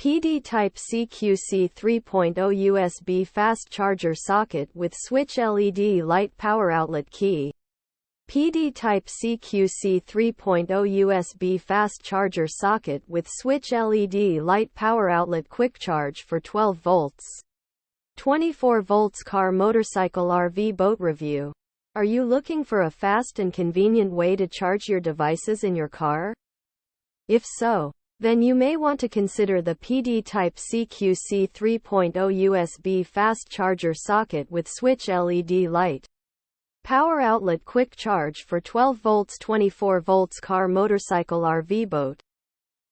PD Type-C QC 3.0 USB fast charger socket with switch LED light power outlet key. PD Type-C QC 3.0 USB fast charger socket with switch LED light power outlet quick charge for 12 volts. 24 volts car motorcycle RV boat review. Are you looking for a fast and convenient way to charge your devices in your car? If so, then you may want to consider the PD Type-C QC 3.0 USB fast charger socket with switch LED light power outlet quick charge for 12 volts 24 volts car motorcycle RV boat.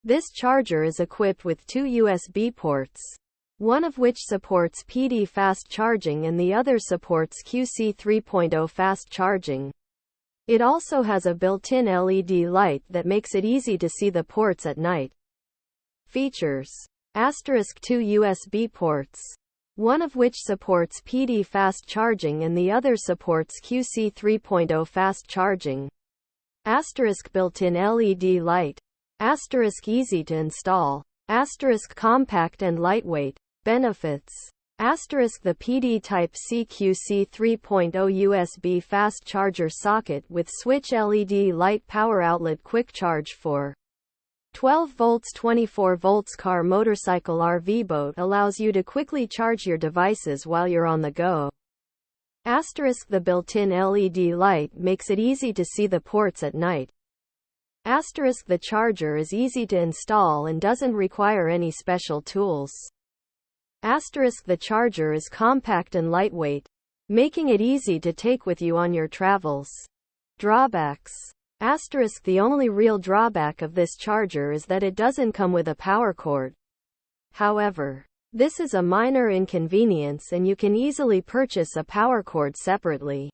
This charger is equipped with two USB ports, one of which supports PD fast charging and the other supports QC 3.0 fast charging. It also has a built-in LED light that makes it easy to see the ports at night. Features: *2 USB ports, one of which supports PD fast charging and the other supports QC 3.0 fast charging. * built-in LED light. * easy to install. * compact and lightweight. Benefits: the PD Type-C QC 3.0 USB fast charger socket with switch LED light power outlet quick charge for 12 volts 24 volts car motorcycle RV boat allows you to quickly charge your devices while you're on the go. The built-in LED light makes it easy to see the ports at night. The charger is easy to install and doesn't require any special tools. The charger is compact and lightweight, making it easy to take with you on your travels. Drawbacks: the only real drawback of this charger is that it doesn't come with a power cord. However, this is a minor inconvenience and you can easily purchase a power cord separately.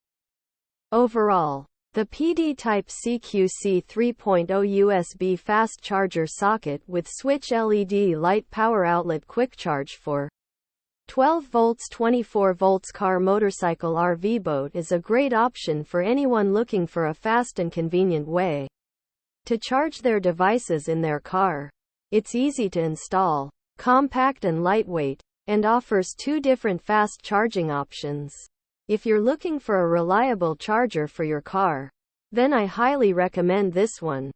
Overall, the PD Type-C QC 3.0 USB fast charger socket with switch LED light power outlet quick charge for 12 volts 24 volts car motorcycle RV boat is a great option for anyone looking for a fast and convenient way to charge their devices in their car. It's easy to install, compact and lightweight, and offers two different fast charging options. If you're looking for a reliable charger for your car, then I highly recommend this one.